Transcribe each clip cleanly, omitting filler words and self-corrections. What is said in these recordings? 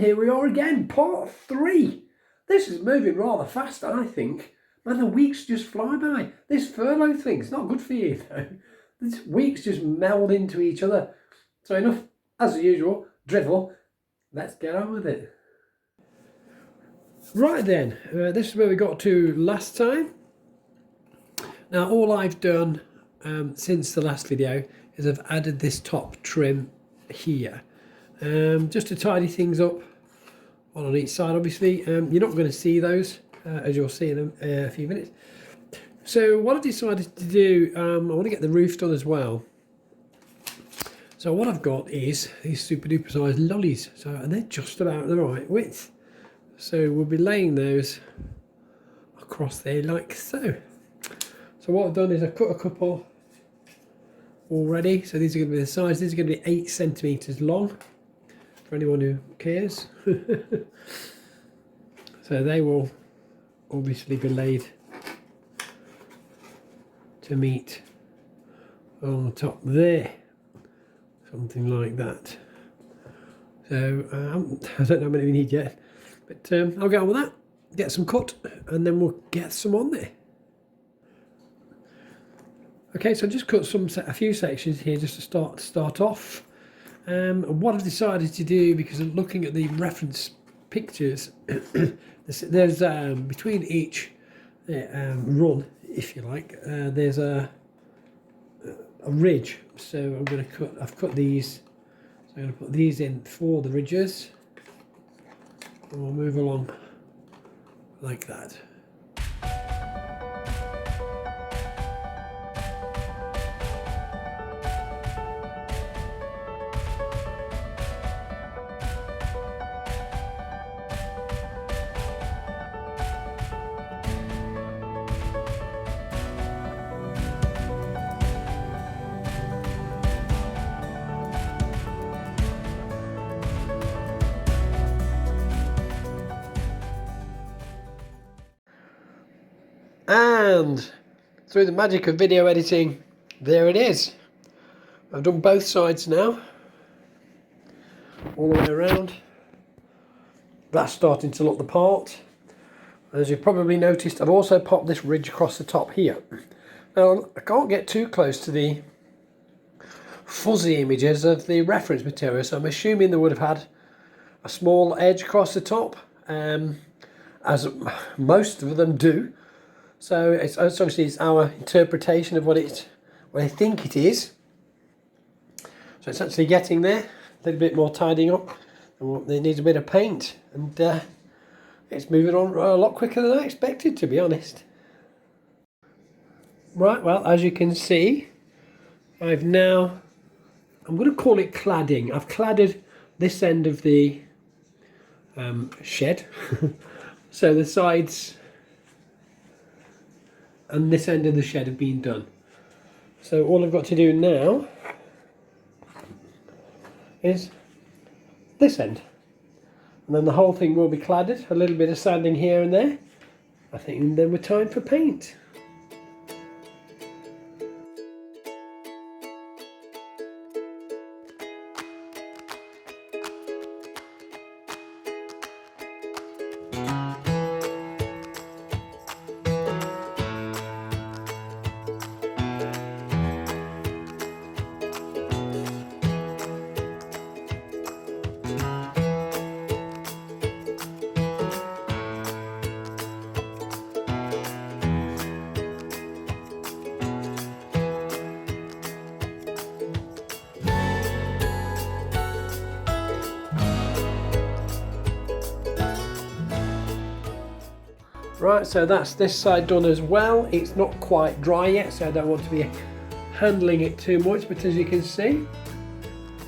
here we are again, part 3. This is moving rather fast, I think. Man, the weeks just fly by. This furlough thing's not good for you, though. These weeks just meld into each other. So enough, as usual, drivel. Let's get on with it. Right then, this is where we got to last time. Now, all I've done since the last video is I've added this top trim here. Just to tidy things up, one on each side obviously. You're not going to see those as you'll see in a few minutes. So what I decided to do, I want to get the roof done as well. So what I've got is these super duper sized lollies, and they're just about the right width. So we'll be laying those across there like so. So what I've done is I've cut a couple already. So these are going to be the size. These are going to be 8 centimeters long. For anyone who cares. So they will obviously be laid to meet on the top there, something like that. So I don't know how many we need yet, but I'll get on with that, get some cut, and then we'll get some on there. Okay, so I just cut a few sections here just to start off. What I've decided to do, because I'm looking at the reference pictures, there's between each run, if you like, there's a ridge. So I'm going to cut. I've cut these. So I'm going to put these in for the ridges, and we'll move along like that. And through the magic of video editing, there it is. I've done both sides now, all the way around. That's starting to look the part. As you've probably noticed, I've also popped this ridge across the top here. Now, I can't get too close to the fuzzy images of the reference material, so I'm assuming they would have had a small edge across the top, as most of them do. So it's obviously it's our interpretation of what I think it is. So it's actually getting there, a little bit more tidying up. It needs a bit of paint, and it's moving on a lot quicker than I expected, to be honest. Right, well, as you can see, I'm going to call it cladding. I've cladded this end of the shed, so the sides and this end of the shed have been done. So all I've got to do now is this end, and then the whole thing will be cladded. A little bit of sanding here and there, I think, and then we're time for paint. Right, so that's this side done as well. It's not quite dry yet, so I don't want to be handling it too much, but as you can see,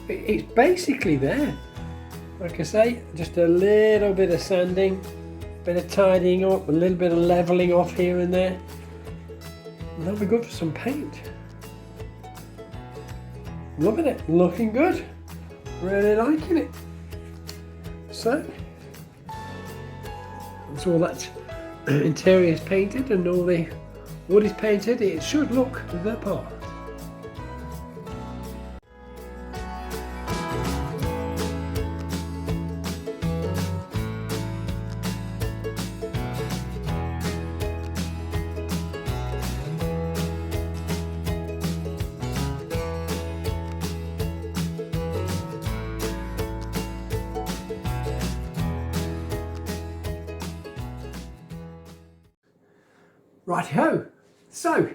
it's basically there. Like I say, just a little bit of sanding, a bit of tidying up, a little bit of levelling off here and there, and that'll be good for some paint. Loving it, looking good, really liking it. So, that's all that interior is painted and all the wood is painted. It should look the part. Righty-ho. So,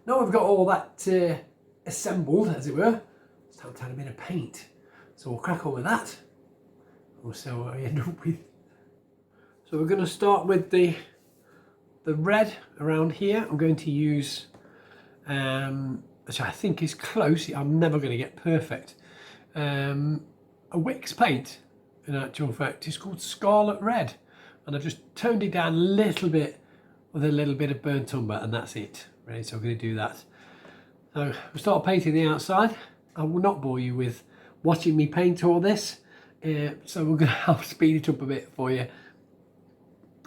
now we've got all that assembled, as it were, it's time to add a bit of paint. So we'll crack on with that. We'll see what we end up with. So we're going to start with the red around here. I'm going to use, which I think is close, I'm never going to get perfect, a Wix paint, in actual fact. It's called Scarlet Red. And I've just toned it down a little bit with a little bit of burnt umber, and that's it. Ready, so I'm going to do that. So we'll start painting the outside. I will not bore you with watching me paint all this. So we're going to help speed it up a bit for you.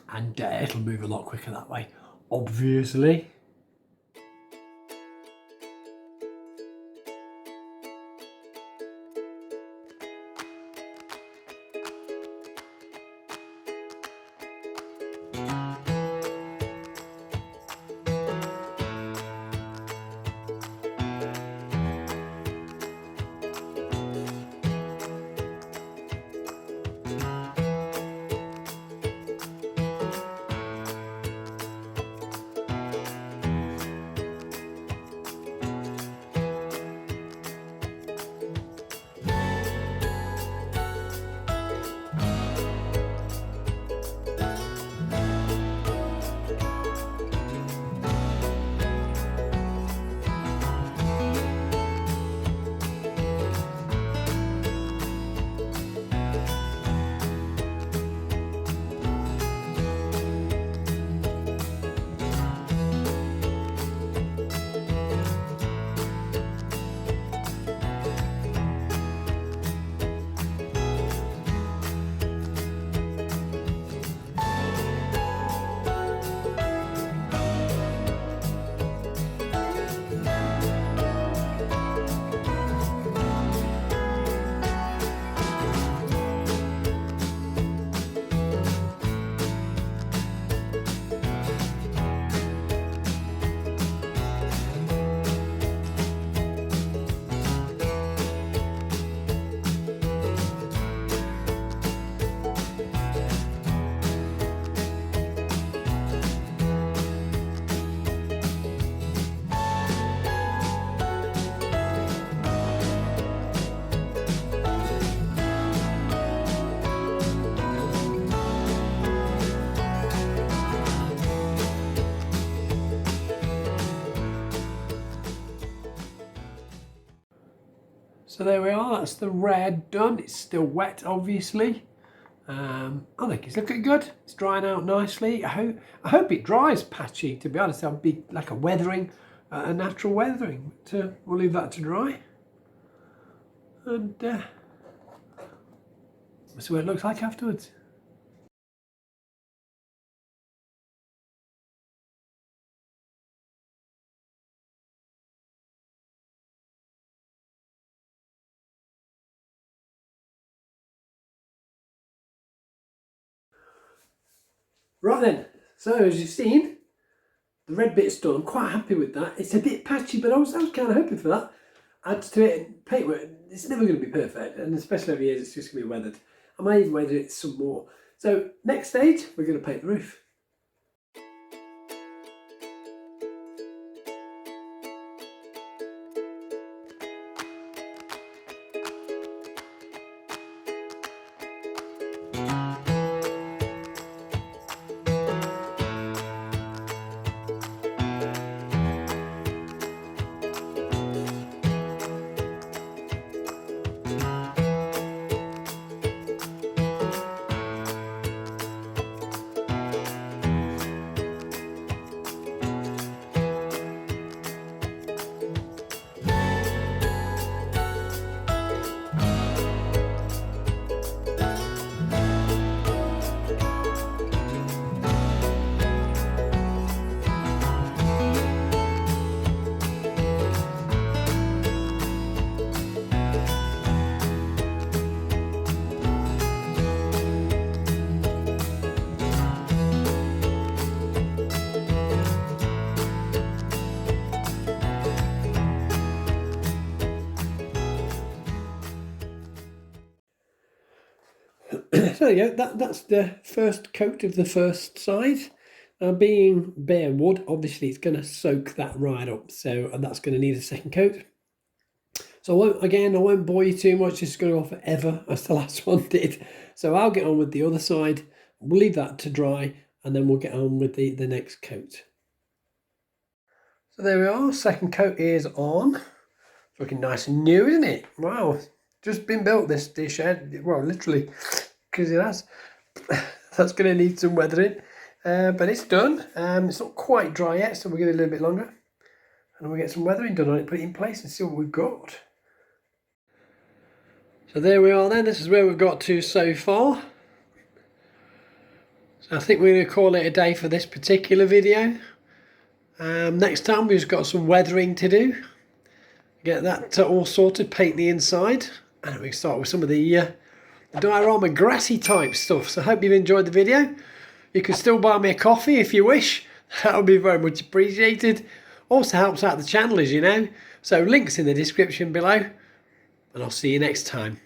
And it'll move a lot quicker that way, obviously. So there we are, that's the red done. It's still wet, obviously. I think it's looking good. It's drying out nicely. I hope it dries patchy, to be honest. That'll be like a weathering, a natural weathering. But we'll leave that to dry. And we'll see what it looks like afterwards. Right then, so as you've seen, the red bit's done. I'm quite happy with that. It's a bit patchy, but I was kind of hoping for that. Adds to it, paintwork, it's never going to be perfect, and especially over here, it's just going to be weathered. I might even weather it some more. So next stage, we're going to paint the roof. So there you go, that's the first coat of the first side. Now, being bare wood, obviously it's going to soak that right up, so and that's going to need a second coat. So I won't bore you too much. It's going to go forever as the last one did. So I'll get on with the other side. We'll leave that to dry, and then we'll get on with the next coat. So there we are. Second coat is on. It's looking nice and new, isn't it? Wow, just been built, this shed. Well, literally, because it has. That's going to need some weathering, but it's done. It's not quite dry yet, so we'll give it a little bit longer, and we'll get some weathering done on it, put it in place, and see what we've got. So there we are then. This is where we've got to so far. So I think we're going to call it a day for this particular video. Next time we've just got some weathering to do. Get that all sorted, paint the inside, and we can start with some of the diorama grassy type stuff. So I hope you've enjoyed the video. You can still buy me a coffee if you wish. That would be very much appreciated. Also helps out the channel, as you know. So links in the description below, and I'll see you next time.